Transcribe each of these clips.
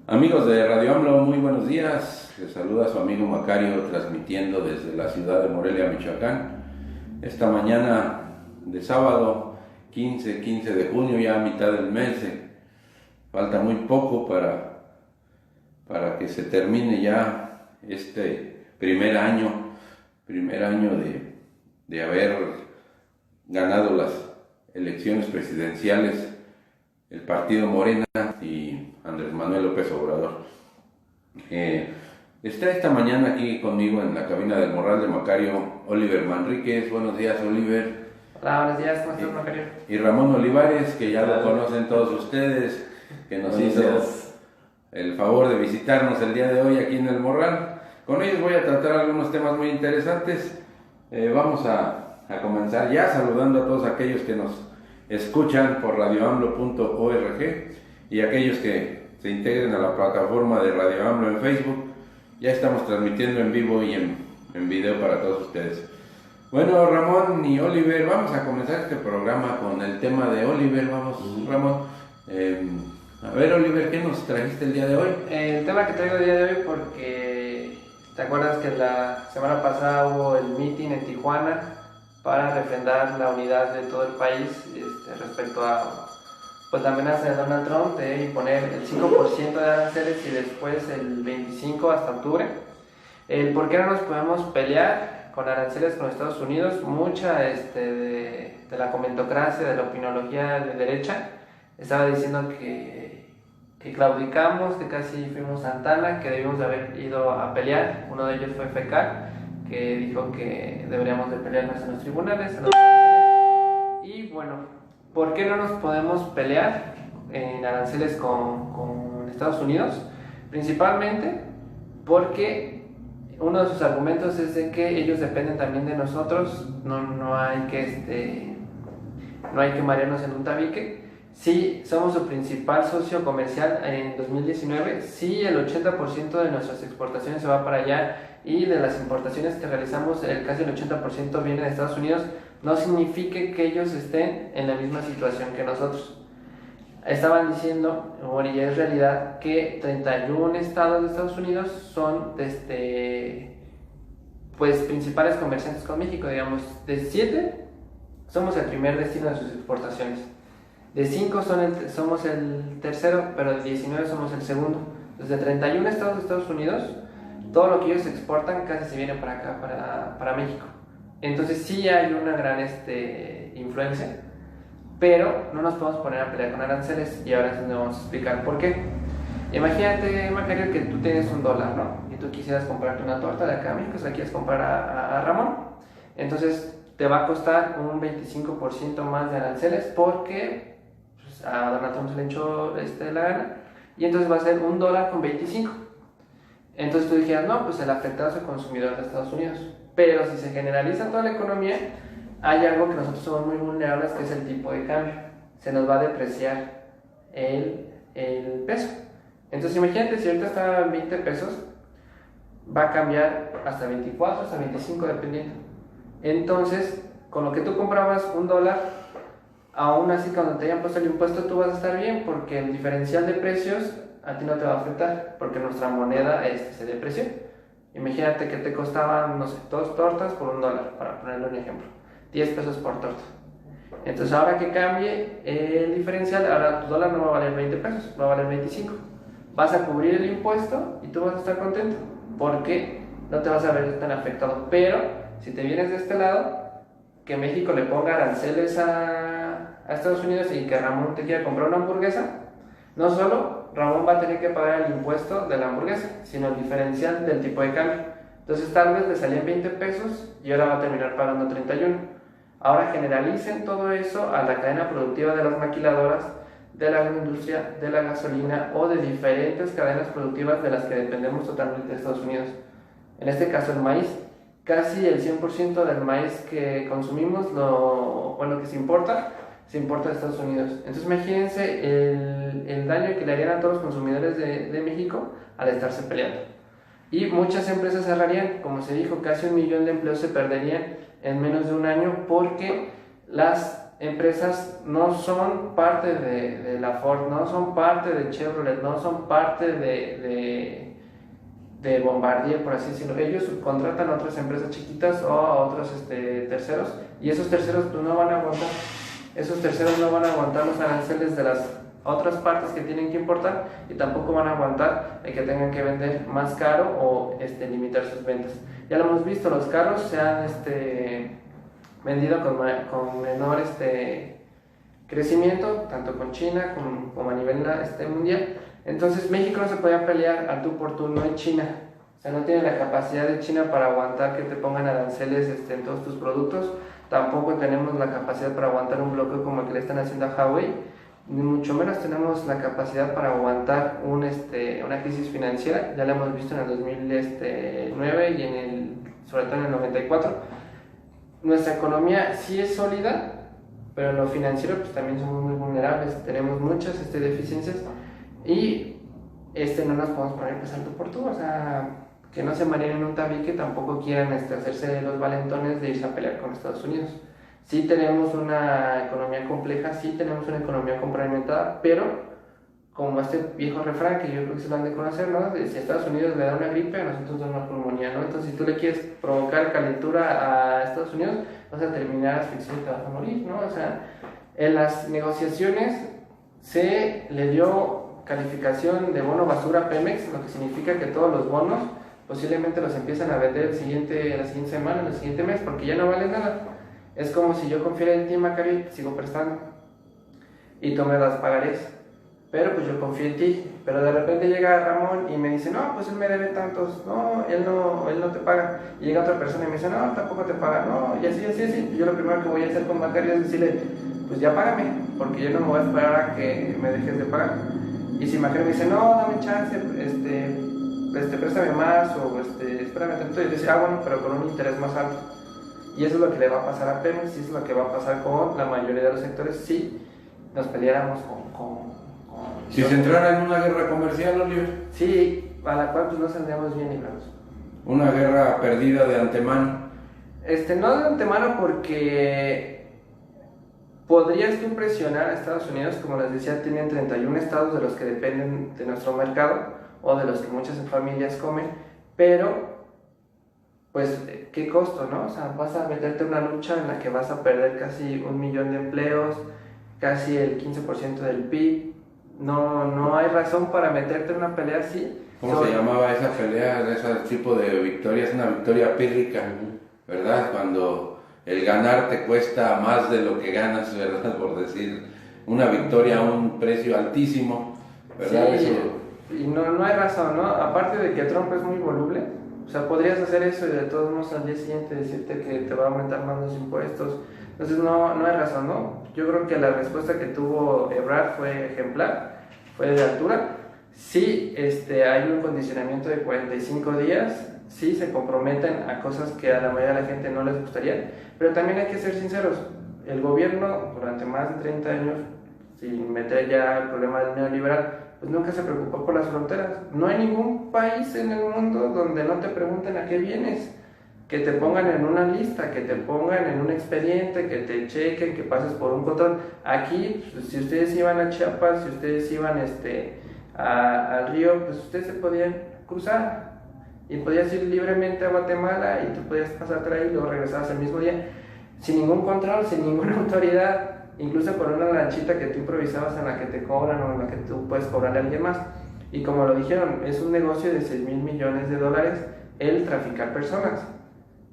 Amigos de Radio AMLO, muy buenos días. Les saluda su amigo Macario, transmitiendo desde la ciudad de Morelia, Michoacán. Esta mañana de sábado, 15 de junio, ya a mitad del mes. Falta muy poco para que se termine ya este primer año de haber ganado las elecciones presidenciales el partido Morena y Andrés Manuel López Obrador. Está esta mañana aquí conmigo en la cabina del Morral de Macario Oliver Manríquez. Buenos días, Oliver. Hola, buenos días, ¿cómo estás, Macario? Y Ramón Olivares, que ya lo conocen todos ustedes, que nos hizo el favor de visitarnos el día de hoy aquí en el Morral. Con ellos voy a tratar algunos temas muy interesantes. Vamos a comenzar ya saludando a todos aquellos que nos escuchan por radioamlo.org y aquellos que se integren a la plataforma de Radio AMLO en Facebook. Ya estamos transmitiendo en vivo y en video para todos ustedes. Bueno, Ramón y Oliver, vamos a comenzar este programa con el tema de Oliver. Vamos, Ramón. A ver, Oliver, ¿qué nos trajiste el día de hoy? El tema que traigo el día de hoy porque te acuerdas que la semana pasada hubo el meeting en Tijuana para refrendar la unidad de todo el país respecto a la amenaza de Donald Trump de imponer el 5% de aranceles y después el 25% hasta octubre. El por qué no nos podemos pelear con aranceles con Estados Unidos. Mucha de la comentocracia, de la opinología de derecha, estaba diciendo que claudicamos, que casi fuimos Santana, que debimos de haber ido a pelear. Uno de ellos fue FECAR, que dijo que deberíamos de pelearnos en los tribunales, en los aranceles. Y bueno, ¿por qué no nos podemos pelear en aranceles con Estados Unidos? Principalmente porque uno de sus argumentos es de que ellos dependen también de nosotros, no hay que marearnos en un tabique. Sí, somos su principal socio comercial en 2019, sí, el 80% de nuestras exportaciones se va para allá y de las importaciones que realizamos, casi el 80% viene de Estados Unidos. No significa que ellos estén en la misma situación que nosotros. Estaban diciendo, y es realidad, que 31 estados de Estados Unidos son principales comerciantes con México. Digamos, de 7 somos el primer destino de sus exportaciones. De 5 somos el tercero, pero de 19 somos el segundo. Entonces, de 31 estados de Estados Unidos, todo lo que ellos exportan casi se viene para acá, para México. Entonces sí hay una gran influencia, pero no nos podemos poner a pelear con aranceles, y ahora es donde vamos a explicar por qué. Imagínate, Macario, que tú tienes $1, ¿no? Y tú quisieras comprarte una torta de acá a México, se la quieres comprar a Ramón. Entonces te va a costar un 25% más de aranceles porque a Donald Trump se le echó la gana, y entonces va a ser $1.25. Entonces tú dijeras, no, pues el afectado es el consumidor de Estados Unidos. Pero si se generaliza toda la economía, hay algo que nosotros somos muy vulnerables, que es el tipo de cambio. Se nos va a depreciar el peso. Entonces imagínate, si ahorita está en 20 pesos, va a cambiar hasta 24, hasta 25 dependiendo. Entonces, con lo que tú comprabas $1, aún así cuando te hayan puesto el impuesto tú vas a estar bien, porque el diferencial de precios a ti no te va a afectar, porque nuestra moneda se depreció. Imagínate que te costaban, no sé, 2 tortas por $1, para ponerle un ejemplo, 10 pesos por torta. Entonces ahora que cambie el diferencial, ahora tu dólar no va a valer 20 pesos, va a valer 25. Vas a cubrir el impuesto y tú vas a estar contento, porque no te vas a ver tan afectado. Pero si te vienes de este lado, que México le ponga aranceles a Estados Unidos y que Ramón te quiera comprar una hamburguesa, no solo Ramón va a tener que pagar el impuesto de la hamburguesa, sino el diferencial del tipo de cambio. Entonces tal vez le salían 20 pesos y ahora va a terminar pagando 31. Ahora generalicen todo eso a la cadena productiva de las maquiladoras, de la agroindustria, de la gasolina o de diferentes cadenas productivas de las que dependemos totalmente de Estados Unidos. En este caso el maíz, casi el 100% del maíz que consumimos, que se importa de Estados Unidos. Entonces imagínense el daño que le harían a todos los consumidores de México al estarse peleando. Y muchas empresas cerrarían, como se dijo, casi 1 millón de empleos se perderían en menos de un año, porque las empresas no son parte de la Ford, no son parte de Chevrolet, no son parte de Bombardier, por así decirlo. Ellos subcontratan a otras empresas chiquitas o a otros terceros, y esos terceros pues no van a aguantar. Esos terceros no van a aguantar los aranceles de las otras partes que tienen que importar, y tampoco van a aguantar el que tengan que vender más caro o limitar sus ventas. Ya lo hemos visto, los carros se han vendido con menor crecimiento, tanto con China como a nivel mundial. Entonces México no se podía pelear al tú por tú, no hay China. O sea, no tiene la capacidad de China para aguantar que te pongan aranceles en todos tus productos. Tampoco tenemos la capacidad para aguantar un bloqueo como el que le están haciendo a Huawei, ni mucho menos tenemos la capacidad para aguantar una crisis financiera. Ya la hemos visto en el 2009 y sobre todo en el 94. Nuestra economía sí es sólida, pero en lo financiero pues también somos muy vulnerables, tenemos muchas deficiencias, y no nos podemos poner pues al tú por tú. O sea, que no se mareen en un tabique, tampoco quieran hacerse los valentones de irse a pelear con Estados Unidos. Sí tenemos una economía compleja, sí tenemos una economía complementada, pero como viejo refrán que yo creo que se lo han de conocer, ¿no? De si a Estados Unidos le da una gripe, a nosotros nos da una pulmonía, ¿no? Entonces, si tú le quieres provocar calentura a Estados Unidos, vas a terminar asfixiado y te vas a morir, ¿no? O sea, en las negociaciones se le dio calificación de bono basura a Pemex, lo que significa que todos los bonos posiblemente los empiezan a vender la siguiente semana, el siguiente mes, porque ya no valen nada. Es como si yo confiara en ti, Macari, te sigo prestando y tú me das pagarés, pero pues yo confío en ti. Pero de repente llega Ramón y me dice, no, pues él me debe tantos, no, él no te paga. Y llega otra persona y me dice, no, tampoco te paga, no, y así. Y yo lo primero que voy a hacer con Macari es decirle, pues ya págame, porque yo no me voy a esperar a que me dejes de pagar. Y si Macari me dice, no, dame chance, préstame más, o espérame tanto, y dice, bueno, pero con un interés más alto. Y eso es lo que le va a pasar a Pemex, y eso es lo que va a pasar con la mayoría de los sectores si nos peleáramos si se entrara en una guerra comercial, Oliver. Sí, a la cual pues no saldríamos bien librados. Una guerra perdida de antemano. No de antemano, porque podrías tú presionar a Estados Unidos. Como les decía, tienen 31 estados de los que dependen de nuestro mercado, o de los que muchas familias comen, pero pues, ¿qué costo, no? O sea, vas a meterte en una lucha en la que vas a perder casi 1 millón de empleos, casi el 15% del PIB. No hay razón para meterte en una pelea así. ¿Cómo se llamaba esa pelea? Ese tipo de victoria, es una victoria pírrica, ¿verdad? Cuando el ganar te cuesta más de lo que ganas, ¿verdad? Por decir, una victoria a un precio altísimo, ¿verdad? Sí, eso... y no hay razón, ¿no? Aparte de que Trump es muy voluble. O sea, podrías hacer eso y de todos modos al día siguiente decirte que te va a aumentar más los impuestos. Entonces no hay razón, ¿no? Yo creo que la respuesta que tuvo Ebrard fue ejemplar, fue de altura. Sí, hay un condicionamiento de 45 días, sí se comprometen a cosas que a la mayoría de la gente no les gustaría, pero también hay que ser sinceros. El gobierno durante más de 30 años, sin meter ya el problema del neoliberal, pues nunca se preocupó por las fronteras. No hay ningún país en el mundo donde no te pregunten a qué vienes, que te pongan en una lista, que te pongan en un expediente, que te chequen, que pases por un control. Aquí, pues, si ustedes iban a Chiapas, si ustedes iban al río, pues ustedes se podían cruzar y podías ir libremente a Guatemala y tú podías pasar por ahí y luego regresabas el mismo día, sin ningún control, sin ninguna autoridad. Incluso con una lanchita que tú improvisabas en la que te cobran o en la que tú puedes cobrarle a alguien más. Y como lo dijeron, es un negocio de 6,000 millones de dólares el traficar personas.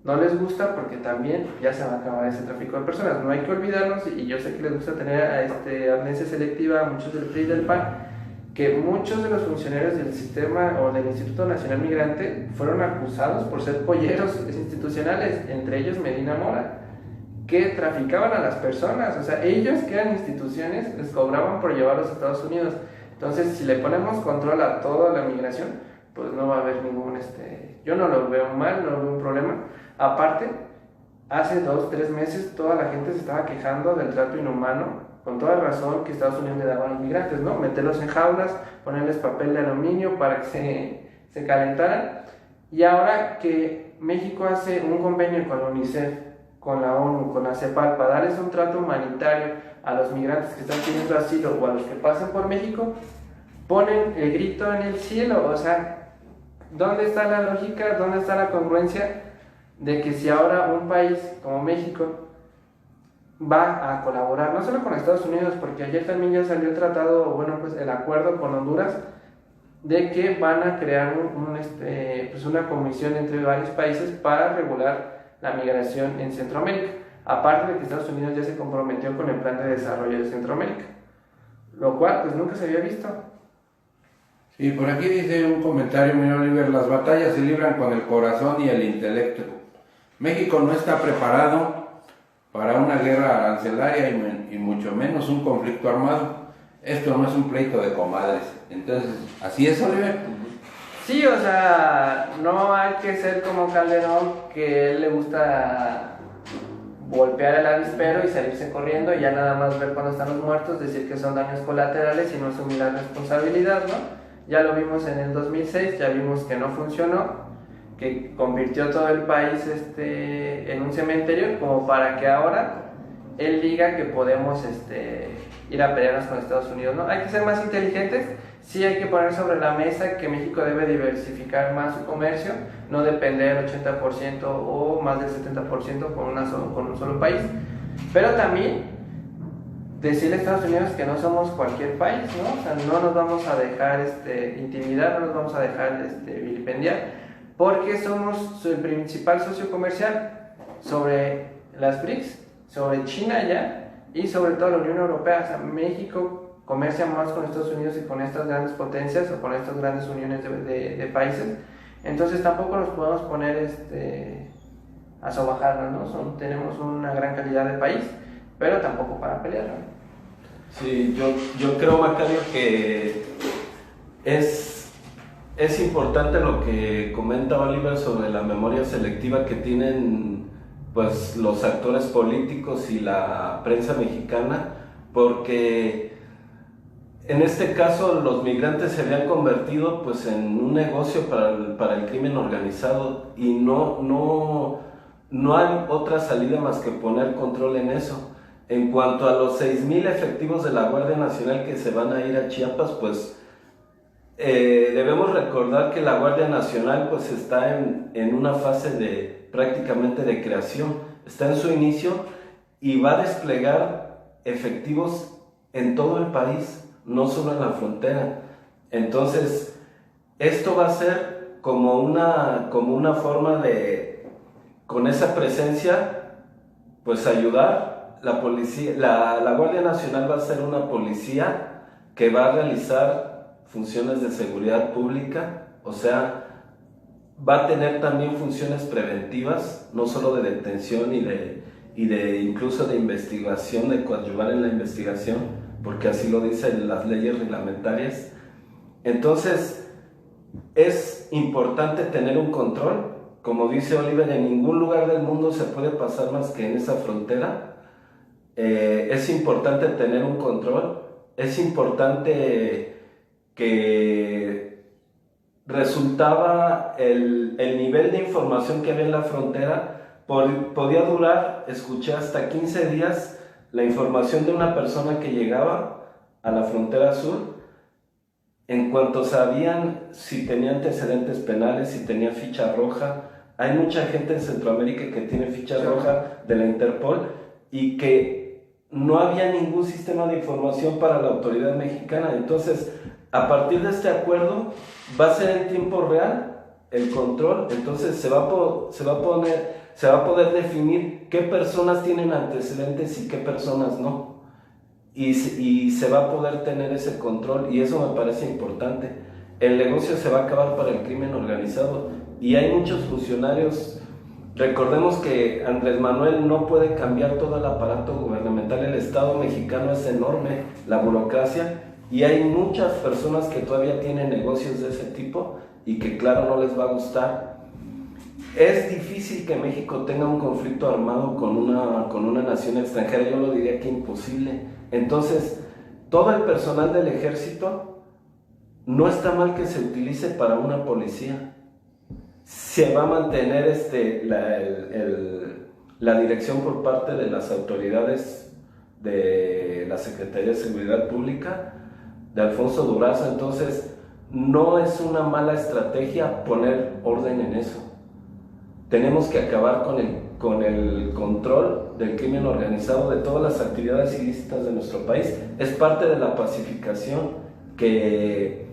No les gusta porque también ya se va a acabar ese tráfico de personas. No hay que olvidarnos, y yo sé que les gusta tener amnesia selectiva a muchos del PRI y del PAN, que muchos de los funcionarios del sistema o del Instituto Nacional Migrante fueron acusados por ser polleros institucionales, entre ellos Medina Mora, que traficaban a las personas. O sea, ellos que eran instituciones les cobraban por llevarlos a Estados Unidos. Entonces, si le ponemos control a toda la migración, pues no va a haber ningún, yo no lo veo mal, no veo un problema. Aparte, hace 2-3 meses toda la gente se estaba quejando del trato inhumano, con toda razón, que Estados Unidos le daba a los migrantes, ¿no? Meterlos en jaulas, ponerles papel de aluminio para que se calentaran. Y ahora que México hace un convenio con la UNICEF con la ONU, con la CEPAL, para darles un trato humanitario a los migrantes que están pidiendo asilo o a los que pasen por México, ponen el grito en el cielo. O sea, ¿dónde está la lógica, dónde está la congruencia de que si ahora un país como México va a colaborar, no solo con Estados Unidos, porque ayer también ya salió tratado, bueno, pues el acuerdo con Honduras, de que van a crear pues una comisión entre varios países para regular la migración en Centroamérica, aparte de que Estados Unidos ya se comprometió con el plan de desarrollo de Centroamérica, lo cual pues nunca se había visto. Sí, por aquí dice un comentario, mi Oliver: las batallas se libran con el corazón y el intelecto. México no está preparado para una guerra arancelaria y mucho menos un conflicto armado. Esto no es un pleito de comadres. Entonces, ¿así es, Oliver? Sí, o sea, no hay que ser como Calderón, que él le gusta golpear el avispero y salirse corriendo y ya nada más ver cuando están los muertos, decir que son daños colaterales y no asumir la responsabilidad, ¿no? Ya lo vimos en el 2006, ya vimos que no funcionó, que convirtió todo el país en un cementerio, como para que ahora él diga que podemos ir a pelearnos con Estados Unidos, ¿no? Hay que ser más inteligentes, sí hay que poner sobre la mesa que México debe diversificar más su comercio, no depender 80% o más del 70% con un solo país, pero también decirle a Estados Unidos que no somos cualquier país, ¿no? O sea, no nos vamos a dejar intimidar, no nos vamos a dejar vilipendiar, porque somos el principal socio comercial sobre las BRICS, sobre China ya, y sobre todo la Unión Europea. O sea, México comercia más con Estados Unidos y con estas grandes potencias o con estas grandes uniones de países. Entonces tampoco nos podemos poner a sobajarnos, ¿no? Tenemos una gran calidad de país, pero tampoco para pelear, ¿no? Sí, yo creo, Macario, que es importante lo que comenta Oliver sobre la memoria selectiva que tienen pues los actores políticos y la prensa mexicana, porque en este caso los migrantes se habían convertido pues en un negocio para el crimen organizado y no hay otra salida más que poner control en eso. En cuanto a los 6,000 efectivos de la Guardia Nacional que se van a ir a Chiapas, pues debemos recordar que la Guardia Nacional pues está en una fase prácticamente de creación, está en su inicio y va a desplegar efectivos en todo el país, no solo en la frontera. Entonces, esto va a ser como una forma de, con esa presencia, pues ayudar. La policía, la Guardia Nacional va a ser una policía que va a realizar funciones de seguridad pública, o sea, va a tener también funciones preventivas, no solo de detención y de incluso de investigación, de coadyuvar en la investigación, porque así lo dicen las leyes reglamentarias. Entonces, es importante tener un control. Como dice Oliver, en ningún lugar del mundo se puede pasar más que en esa frontera. Es importante tener un control, es importante que resultaba el nivel de información que había en la frontera, podía durar, escuché, hasta 15 días la información de una persona que llegaba a la frontera sur, en cuanto sabían si tenía antecedentes penales, si tenía ficha roja. Hay mucha gente en Centroamérica que tiene ficha roja de la Interpol y que no había ningún sistema de información para la autoridad mexicana. Entonces, a partir de este acuerdo, va a ser en tiempo real el control. Entonces, se va a poder definir qué personas tienen antecedentes y qué personas no. Y se va a poder tener ese control, y eso me parece importante. El negocio se va a acabar para el crimen organizado, y hay muchos funcionarios. Recordemos que Andrés Manuel no puede cambiar todo el aparato gubernamental, el Estado mexicano es enorme, la burocracia, y hay muchas personas que todavía tienen negocios de ese tipo y que claro no les va a gustar. Es difícil que México tenga un conflicto armado con una nación extranjera, yo lo diría que imposible. Entonces, todo el personal del ejército no está mal que se utilice para una policía. Se va a mantener la dirección por parte de las autoridades de la Secretaría de Seguridad Pública, de Alfonso Durazo. Entonces, no es una mala estrategia poner orden en eso. Tenemos que acabar con el control del crimen organizado, de todas las actividades ilícitas de nuestro país. Es parte de la pacificación que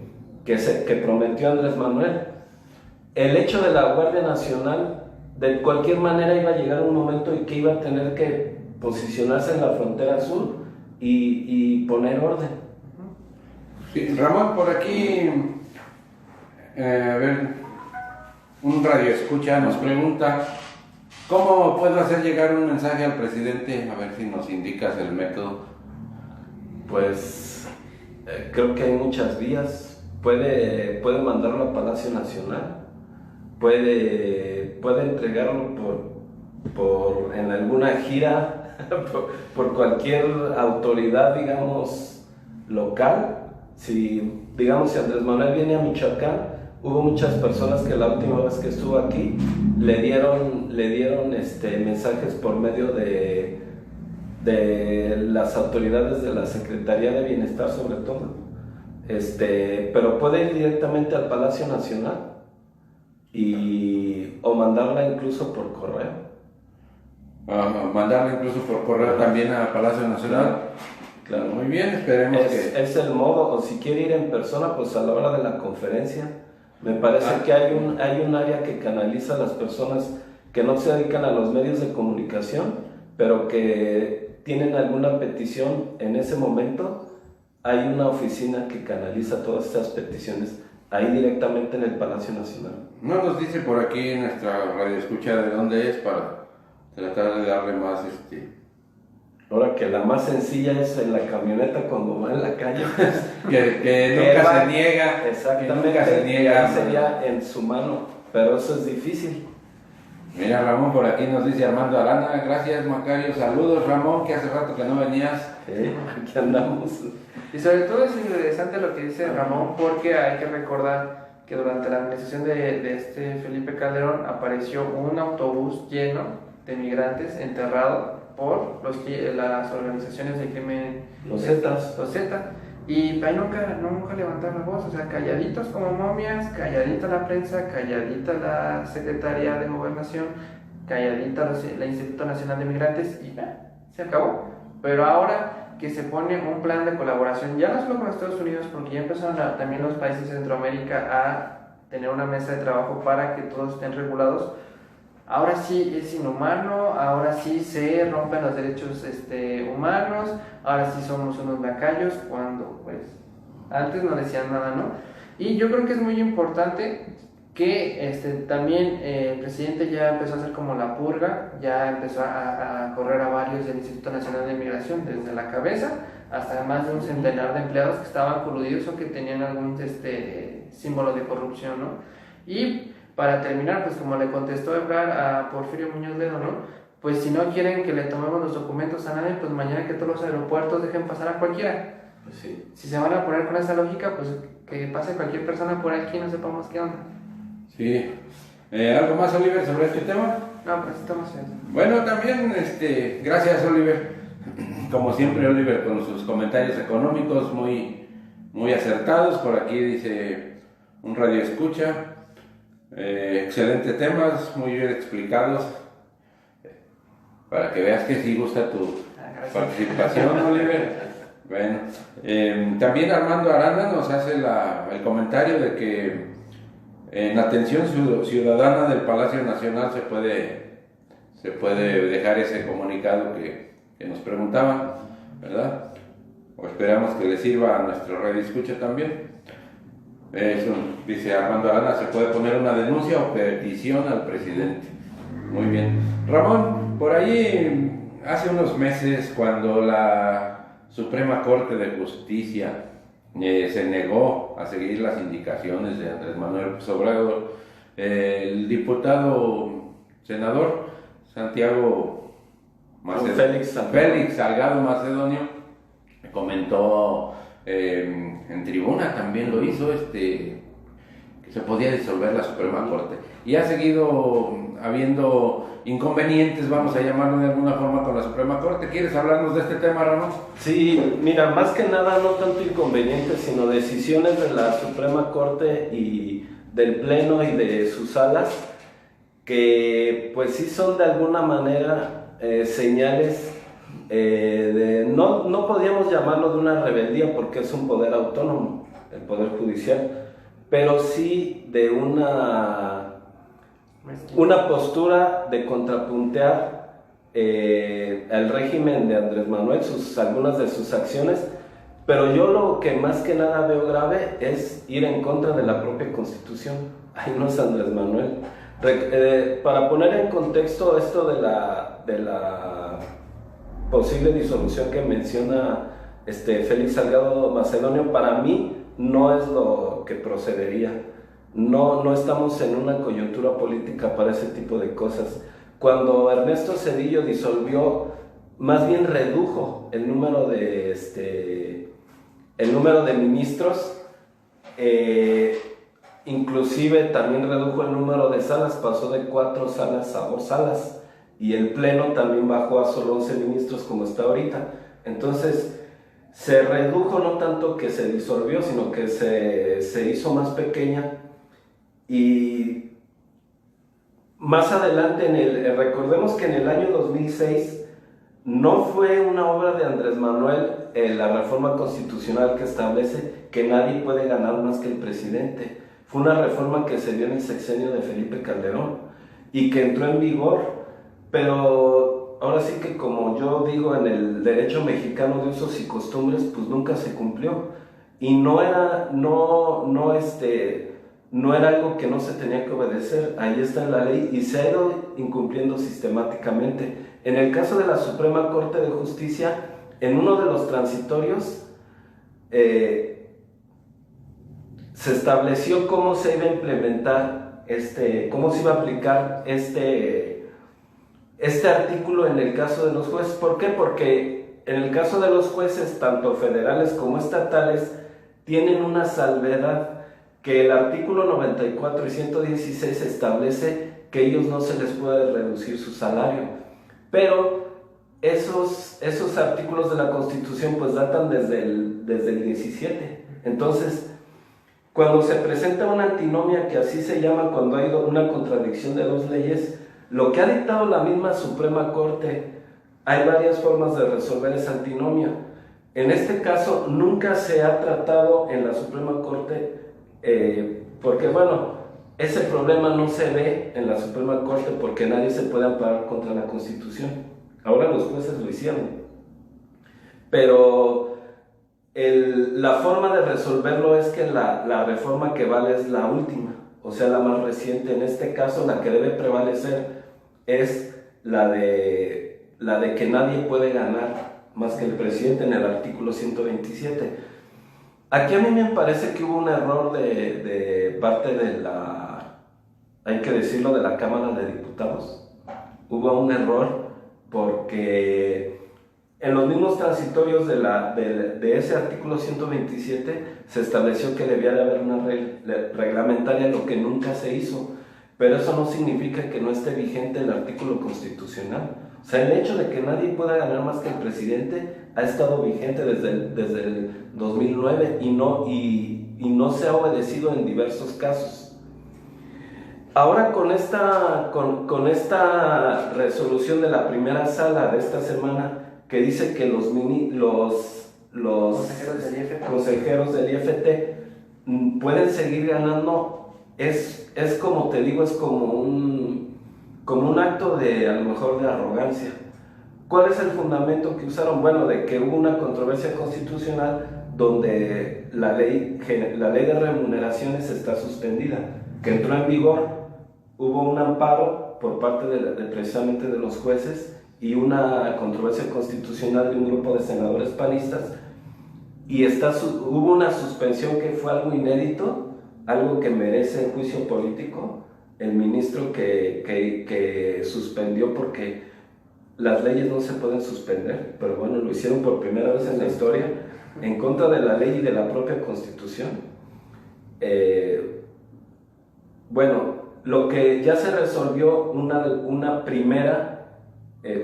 prometió Andrés Manuel. El hecho de la Guardia Nacional, de cualquier manera iba a llegar un momento en que iba a tener que posicionarse en la frontera sur y poner orden. Sí, Ramón, por aquí, a ver, un radioescucha nos pregunta, ¿cómo puedo hacer llegar un mensaje al presidente? A ver si nos indicas el método. Pues creo que hay muchas vías. Puede mandarlo a Palacio Nacional, puede entregarlo en alguna gira por cualquier autoridad, digamos, local. Si Andrés Manuel viene a Michoacán, hubo muchas personas que la última vez que estuvo aquí le dieron mensajes por medio de las autoridades de la Secretaría de Bienestar, sobre todo. Pero puede ir directamente al Palacio Nacional o mandarla incluso por correo. Mandarla incluso por correo también al Palacio Nacional. Claro. Muy bien, esperemos que... Es el modo, o si quiere ir en persona, pues a la hora de la conferencia. Me parece que hay un área que canaliza a las personas que no se dedican a los medios de comunicación, pero que tienen alguna petición en ese momento. Hay una oficina que canaliza todas estas peticiones ahí directamente en el Palacio Nacional. No nos dice por aquí nuestra radioescucha de dónde es para tratar de darle más Ahora que la más sencilla es en la camioneta cuando va en la calle. que nunca se niega. Exactamente. Que nunca se niega. Ahí sería en su mano, pero eso es difícil. Mira, Ramón, por aquí nos dice Armando Arana, gracias Macario, saludos Ramón, que hace rato que no venías. Aquí andamos. Y sobre todo es interesante lo que dice Ramón, porque hay que recordar que durante la administración de Felipe Calderón apareció un autobús lleno de migrantes enterrado por las organizaciones de crimen, los Zetas. Y ahí nunca levantaron la voz, o sea, calladitos como momias, calladita la prensa, calladita la Secretaría de Gobernación, calladita la Instituto Nacional de Migrantes y ya, se acabó. Pero ahora que se pone un plan de colaboración, ya no solo con Estados Unidos, porque ya empezaron también los países de Centroamérica a tener una mesa de trabajo para que todos estén regulados. Ahora sí es inhumano, ahora sí se rompen los derechos humanos, ahora sí somos unos lacayos, cuando pues antes no decían nada, ¿no? Y yo creo que es muy importante que también el presidente ya empezó a hacer como la purga, ya empezó a correr a varios del Instituto Nacional de Migración, desde la cabeza hasta más de un centenar de empleados que estaban coludidos o que tenían algún símbolo de corrupción, ¿no? Y para terminar, pues como le contestó Ebrard a Porfirio Muñoz Ledo, ¿no? Pues si no quieren que le tomemos los documentos a nadie, pues mañana que todos los aeropuertos dejen pasar a cualquiera. Pues sí. Si se van a poner con esa lógica, pues que pase cualquier persona por aquí y no sepamos qué onda. Sí. ¿Algo más, Oliver, sobre este tema? No, pues estamos bien. Bueno, también, gracias, Oliver. Como siempre, Oliver, con sus comentarios económicos muy, muy acertados. Por aquí dice un radio escucha. Excelentes temas, muy bien explicados. Para que veas que sí gusta tu participación, Oliver. Bueno, también Armando Arana nos hace el comentario de que en atención ciudadana del Palacio Nacional se puede dejar ese comunicado que nos preguntaban, ¿verdad? O esperamos que le sirva a nuestro radio escucha también. Eso, dice Armando Arana, se puede poner una denuncia o petición al presidente. Muy bien. Ramón, por ahí hace unos meses, cuando la Suprema Corte de Justicia se negó a seguir las indicaciones de Andrés Manuel López Obrador, el diputado senador Santiago Félix Salgado Macedonio comentó en tribuna, también lo hizo, que que se podía disolver la Suprema Corte. Y ha seguido habiendo inconvenientes, vamos a llamarlo de alguna forma, con la Suprema Corte. ¿Quieres hablarnos de este tema, Ramón? Sí, mira, más que nada no tanto inconvenientes, sino decisiones de la Suprema Corte y del Pleno y de sus salas, que pues sí son de alguna manera señales no podríamos llamarlo de una rebeldía porque es un poder autónomo, el Poder Judicial, pero sí de una postura de contrapuntear el régimen de Andrés Manuel, algunas de sus acciones, pero yo lo que más que nada veo grave es ir en contra de la propia Constitución. Ahí no es Andrés Manuel. Para poner en contexto esto de la posible disolución que menciona Félix Salgado Macedonio, para mí no es lo que procedería. No estamos en una coyuntura política para ese tipo de cosas. Cuando Ernesto Zedillo disolvió, más bien redujo el número de ministros, inclusive también redujo el número de salas, pasó de 4 salas a 2 salas, y el Pleno también bajó a solo 11 ministros como está ahorita. Entonces se redujo, no tanto que se disolvió, sino que se hizo más pequeña. Y más adelante, recordemos que en el año 2006 no fue una obra de Andrés Manuel la reforma constitucional que establece que nadie puede ganar más que el presidente. Fue una reforma que se dio en el sexenio de Felipe Calderón y que entró en vigor, pero ahora sí que, como yo digo, en el derecho mexicano de usos y costumbres, pues nunca se cumplió, y no era algo que no se tenía que obedecer. Ahí está en la ley y se ha ido incumpliendo sistemáticamente. En el caso de la Suprema Corte de Justicia, en uno de los transitorios se estableció cómo se iba a implementar, cómo se iba a aplicar este artículo en el caso de los jueces. ¿Por qué? Porque en el caso de los jueces, tanto federales como estatales, tienen una salvedad, que el artículo 94 y 116 establece que ellos no se les puede reducir su salario, pero esos artículos de la Constitución pues datan desde el 17. Entonces, cuando se presenta una antinomia, que así se llama cuando hay una contradicción de dos leyes, lo que ha dictado la misma Suprema Corte, hay varias formas de resolver esa antinomia. En este caso nunca se ha tratado en la Suprema Corte, porque bueno, ese problema no se ve en la Suprema Corte porque nadie se puede amparar contra la Constitución. Ahora los jueces lo hicieron, pero la forma de resolverlo es que la reforma que vale es la última, o sea, la más reciente. En este caso, la que debe prevalecer es la de que nadie puede ganar más que el presidente, en el artículo 127. Aquí a mí me parece que hubo un error de parte de hay que decirlo, de la Cámara de Diputados. Hubo un error porque en los mismos transitorios de ese artículo 127 se estableció que debía de haber una reglamentaria, lo que nunca se hizo, pero eso no significa que no esté vigente el artículo constitucional. O sea, el hecho de que nadie pueda ganar más que el presidente ha estado vigente desde el 2009 y no se ha obedecido en diversos casos. Ahora con esta resolución de la primera sala de esta semana, que dice que los consejeros del IFT pueden seguir ganando, es como te digo, es como un acto de, a lo mejor, de arrogancia. ¿Cuál es el fundamento que usaron? Bueno, de que hubo una controversia constitucional donde la ley de remuneraciones está suspendida, que entró en vigor. Hubo un amparo por parte precisamente de los jueces y una controversia constitucional de un grupo de senadores panistas, y hubo una suspensión que fue algo inédito, algo que merece juicio político. El ministro que suspendió, porque las leyes no se pueden suspender, pero bueno, lo hicieron por primera vez en la historia, en contra de la ley y de la propia Constitución. Bueno, lo que ya se resolvió una primera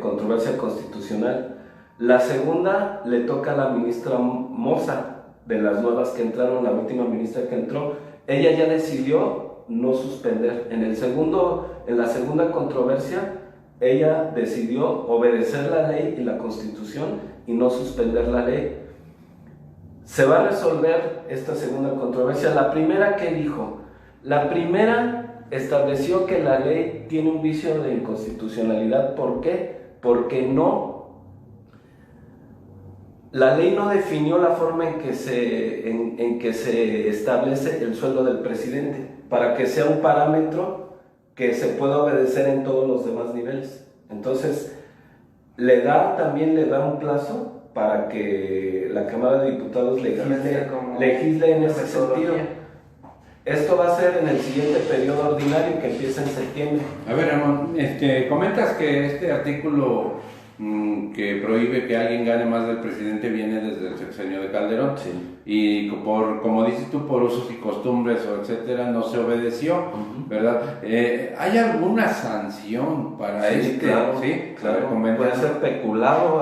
controversia constitucional. La segunda le toca a la ministra Moza, de las nuevas que entraron, la última ministra que entró. Ella ya decidió no suspender. En la segunda controversia, ella decidió obedecer la ley y la Constitución y no suspender la ley. Se va a resolver esta segunda controversia. La primera, ¿qué dijo? La primera estableció que la ley tiene un vicio de inconstitucionalidad. ¿Por qué? Porque la ley no definió la forma en que se establece el sueldo del presidente para que sea un parámetro que se pueda obedecer en todos los demás niveles. Entonces, también le da un plazo para que la Cámara de Diputados legisle en ese sentido. Esto va a ser en el siguiente periodo ordinario que empieza en septiembre. A ver, Ramón, comentas que este artículo que prohíbe que alguien gane más del presidente viene desde el sexenio de Calderón. Sí. Y como dices tú, por usos y costumbres o etcétera, no se obedeció, ¿verdad? ¿Hay alguna sanción para Claro, ¿sí? Claro. Puede ser peculado,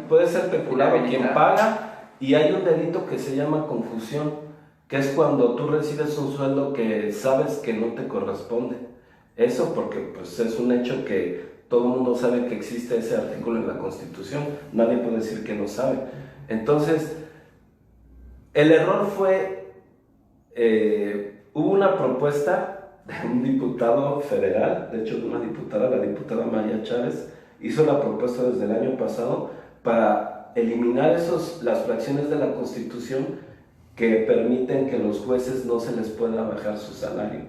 puede ser peculado quien paga, y hay un delito que se llama confusión, que es cuando tú recibes un sueldo que sabes que no te corresponde. Eso porque pues, es un hecho que todo el mundo sabe que existe ese artículo en la Constitución, nadie puede decir que no sabe. Entonces, el error fue, hubo una propuesta de un diputado federal, de hecho de una diputada, la diputada María Chávez, hizo la propuesta desde el año pasado para eliminar las fracciones de la Constitución que permiten que los jueces no se les pueda bajar su salario.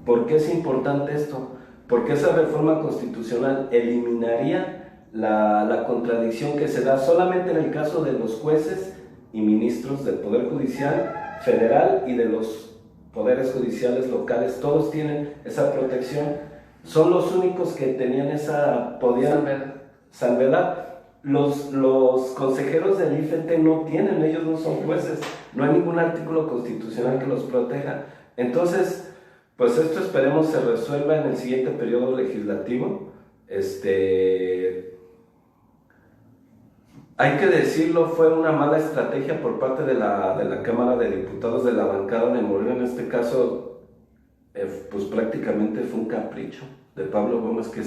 ¿Por qué es importante esto? Porque esa reforma constitucional eliminaría la contradicción que se da solamente en el caso de los jueces y ministros del Poder Judicial Federal y de los poderes judiciales locales. Todos tienen esa protección. Son los únicos que tenían esa salvedad. Los consejeros del IFT no tienen, ellos no son jueces. No hay ningún artículo constitucional que los proteja. Entonces, pues esto esperemos se resuelva en el siguiente periodo legislativo. Hay que decirlo, fue una mala estrategia por parte de la Cámara de Diputados, de la bancada de Morena. En este caso, pues prácticamente fue un capricho de Pablo Gómez que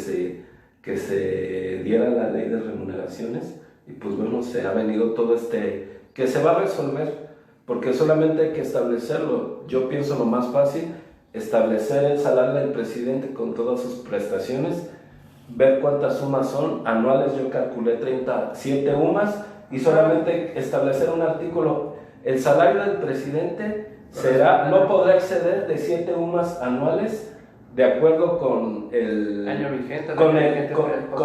se diera la ley de remuneraciones, y pues bueno, se ha venido todo que se va a resolver, porque solamente hay que establecerlo. Yo pienso lo más fácil, establecer el salario del presidente con todas sus prestaciones, ver cuántas sumas son anuales. Yo calculé 37 UMAS, y solamente establecer un artículo: el salario del presidente no podrá exceder de 7 UMAS anuales, de acuerdo con el año vigente, con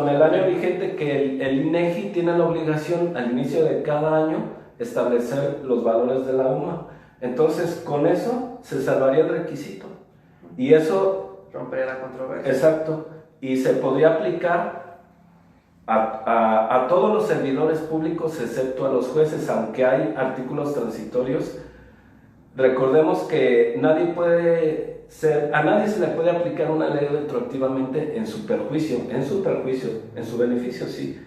el año vigente, que el INEGI tiene la obligación al inicio de cada año establecer los valores de la UMA. Entonces, con eso se salvaría el requisito, y eso rompería la controversia. Exacto, y se podría aplicar a todos los servidores públicos, excepto a los jueces, aunque hay artículos transitorios. Recordemos que a nadie se le puede aplicar una ley retroactivamente en su perjuicio, en su beneficio sí.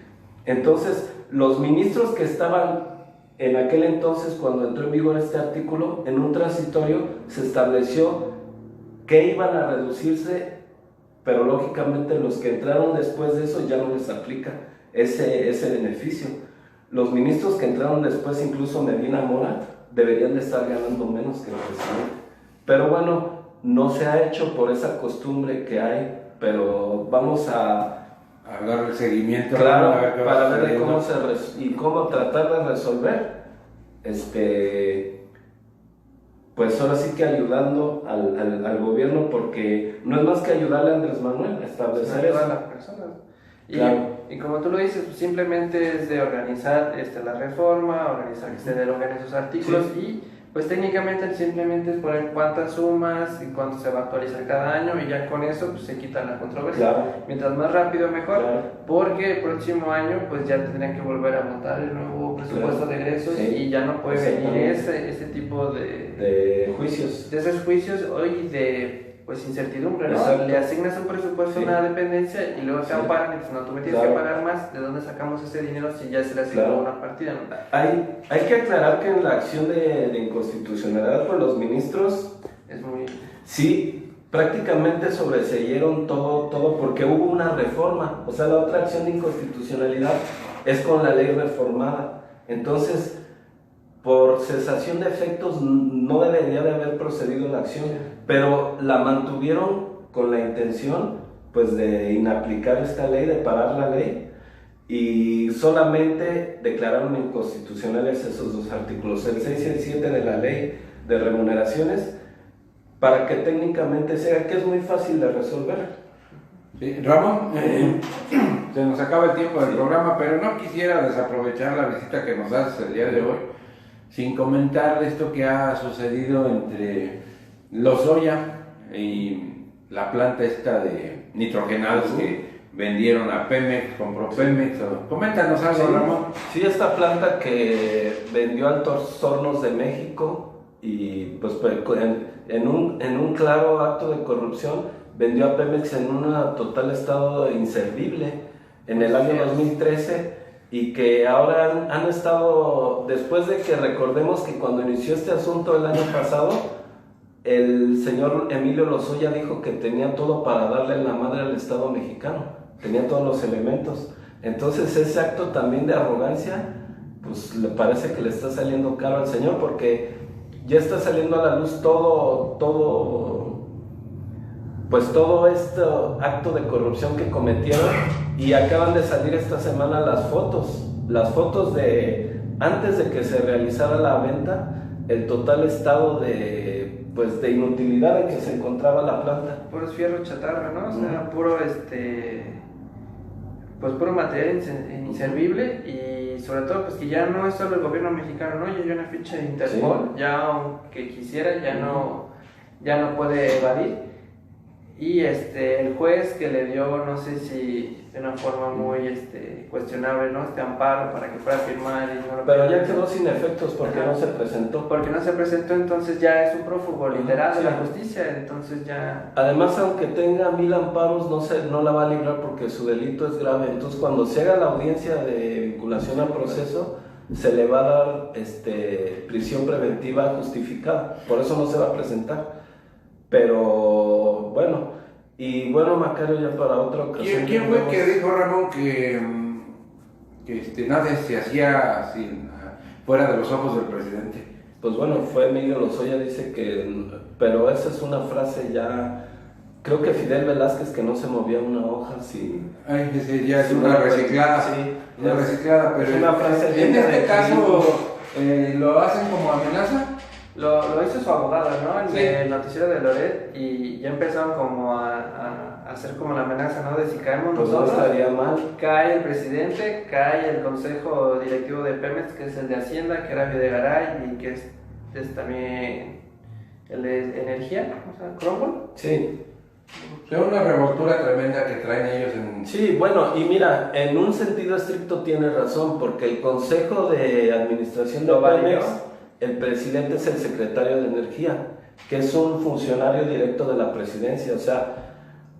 Entonces, los ministros que estaban en aquel entonces, cuando entró en vigor este artículo, en un transitorio se estableció que iban a reducirse, pero lógicamente los que entraron después de eso ya no les aplica ese beneficio. Los ministros que entraron después, incluso Medina Mora, deberían de estar ganando menos que el presidente. Pero bueno, no se ha hecho por esa costumbre que hay, pero vamos a darle seguimiento, claro, para ver cómo tratar de resolver. Pues ahora sí que ayudando al gobierno, porque no es más que ayudarle a Andrés Manuel a establecer eso. A las personas. Claro. Y como tú lo dices, pues simplemente es de organizar la reforma, organizar que se deroguen esos artículos, sí. Y pues técnicamente simplemente es poner cuántas sumas y cuánto se va a actualizar cada año, y ya con eso pues se quita la controversia. Claro. Mientras más rápido mejor, claro. Porque el próximo año pues ya tendrían que volver a montar el nuevo presupuesto, claro, de egresos, sí. Y ya no puede venir ese tipo de juicios. De esos juicios hoy de pues incertidumbre, ¿no? Exacto. Le asignas un presupuesto a una dependencia y luego te Sí. amparan y dices, no, tú me tienes Claro. que pagar más, ¿de dónde sacamos ese dinero si ya se le asignó Claro. una partida, ¿no? Hay que aclarar que en la acción de inconstitucionalidad por los ministros, Es muy... sí, prácticamente sobreseyeron todo porque hubo una reforma. O sea, la otra acción de inconstitucionalidad es con la ley reformada. Entonces, por cesación de efectos no debería de haber procedido la acción, pero la mantuvieron con la intención pues de inaplicar esta ley, de parar la ley, y solamente declararon inconstitucionales esos dos artículos, el 6 y el 7 de la ley de remuneraciones, para que técnicamente sea que es muy fácil de resolver. Sí, Ramón, se nos acaba el tiempo del programa, pero no quisiera desaprovechar la visita que nos haces el día de hoy sin comentar esto que ha sucedido entre Lozoya y la planta esta de nitrogenados que vendieron a Pemex, compró Pemex. Coméntanos algo, Sí, Ramón. sí, esta planta que vendió Altos Hornos de México y pues en un claro acto de corrupción vendió a Pemex en un total estado inservible en el año 2013, y que ahora han estado, después de que recordemos que cuando inició este asunto el año pasado, el señor Emilio Lozoya dijo que tenía todo para darle en la madre al Estado mexicano, tenía todos los elementos. Entonces ese acto también de arrogancia, pues le parece que le está saliendo caro al señor, porque ya está saliendo a la luz todo este acto de corrupción que cometieron, y acaban de salir esta semana las fotos de antes de que se realizara la venta, el total estado de inutilidad en que se encontraba la planta. Puros fierro chatarra, ¿no? O sea, puro pues puro material inservible, y sobre todo pues que ya no es solo el gobierno mexicano, ¿no? Ya hay una ficha de Interpol, Sí. ya aunque quisiera ya no puede evadir. Y el juez que le dio, no sé si de una forma muy cuestionable, ¿no? Amparo para que fuera a firmar y no lo Pero ya permitió. quedó sin efectos porque Ajá. no se presentó. Porque no se presentó, entonces ya es un prófugo literal de Sí. la justicia, entonces ya... Además, aunque tenga 1000 amparos, no la va a librar porque su delito es grave. Entonces, cuando se haga la audiencia de vinculación al proceso, se le va a dar prisión preventiva justificada. Por eso no se va a presentar. Pero bueno, Macario, ya para otra ocasión. ¿Quién fue que dijo, Ramón, que nada se hacía fuera de los ojos del presidente? Pues bueno, fue Emilio Lozoya, dice pero esa es una frase ya, creo que Fidel Velázquez, que no se movía una hoja, sí. Ay, ese ya es una reciclada, sí, una reciclada, pero es una frase en digna este de caso lo hacen como amenaza. Lo hizo su abogada, ¿no? En Sí. el noticiero de Loret, y ya empezaron como a hacer como la amenaza, ¿no? De si caemos Pues no nosotros, estaría mal. cae el presidente, cae el consejo directivo de Pemex, que es el de Hacienda, que era Videgaray, y que es también el de Energía, o sea, Cromwell. Sí. Es una revoltura tremenda que traen ellos en... Sí, bueno, y mira, en un sentido estricto tiene razón, porque el Consejo de Administración de Lo validó. Pemex, el presidente es el secretario de Energía, que es un funcionario directo de la presidencia. O sea,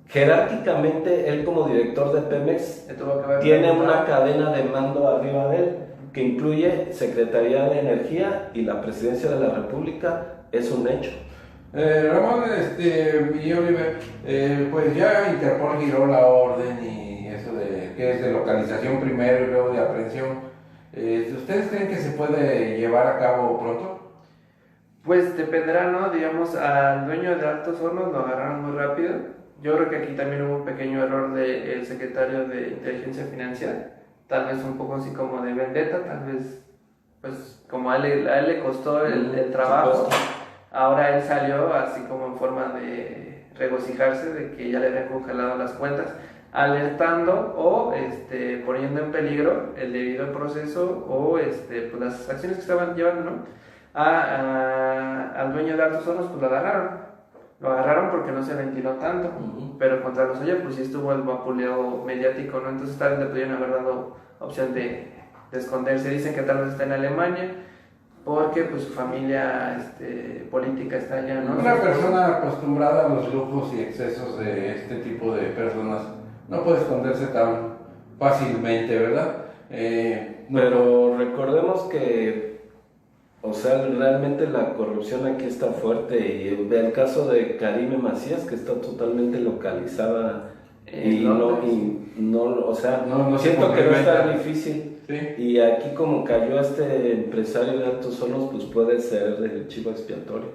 jerárquicamente él como director de Pemex Le tuvo que haber tiene preguntado. una cadena de mando arriba de él, que incluye Secretaría de Energía y la Presidencia de la República. Es un hecho. Ramón y Oliver, pues ya Interpol giró la orden y eso de que es de localización primero y luego de aprehensión. ¿Ustedes creen que se puede llevar a cabo pronto? Pues dependerá, ¿no? Digamos, al dueño de Altos Hornos lo agarraron muy rápido. Yo creo que aquí también hubo un pequeño error del secretario de Inteligencia Financiera, tal vez un poco así como de vendetta, tal vez, pues como a él le costó el trabajo, Supuesto. ahora él salió así como en forma de regocijarse de que ya le habían congelado las cuentas, alertando o poniendo en peligro el debido proceso o pues las acciones que estaban llevando, ¿no? Al dueño de Altos Hornos pues lo agarraron porque no se ventiló tanto, pero contra Lozoya pues sí estuvo el vapuleo mediático, ¿no? Entonces tal vez le pudieron haber dado opción de esconderse. Dicen que tal vez está en Alemania, porque pues su familia política está allá, ¿no? Una persona acostumbrada a los lujos y excesos de este tipo de personas no puede esconderse tan fácilmente, ¿verdad? Pero recordemos que, o sea, realmente la corrupción aquí está fuerte, y ve el caso de Karime Macías, que está totalmente localizada y no, o sea, no siento que no es tan complementa. difícil. Sí. Y aquí, como cayó este empresario de Altos Hornos, pues puede ser el chivo expiatorio.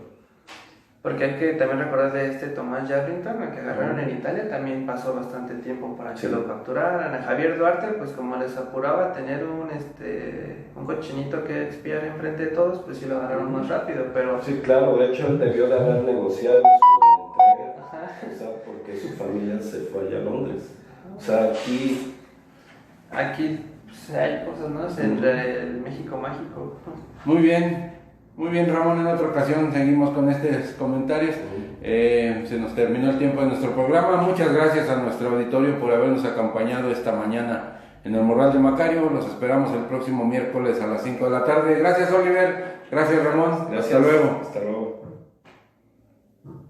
Porque hay que también recordar de Tomás Yarrington, al que agarraron en Italia, también pasó bastante tiempo para que Sí. lo capturaran. A Javier Duarte, pues como les apuraba tener un cochinito que expiar enfrente de todos, pues sí lo agarraron más rápido, pero... Sí, claro, de hecho él debió de haber negociado su entrega, Ajá. o sea, porque su familia se fue allá a Londres. O sea, Aquí pues, hay cosas, ¿no? Entre el México mágico. Muy bien Ramón, en otra ocasión seguimos con estos comentarios. Se nos terminó el tiempo de nuestro programa. Muchas gracias a nuestro auditorio por habernos acompañado esta mañana en el Morral de Macario. Los esperamos el próximo miércoles a las 5 de la tarde. Gracias Oliver, gracias Ramón, gracias. hasta luego. Hasta luego.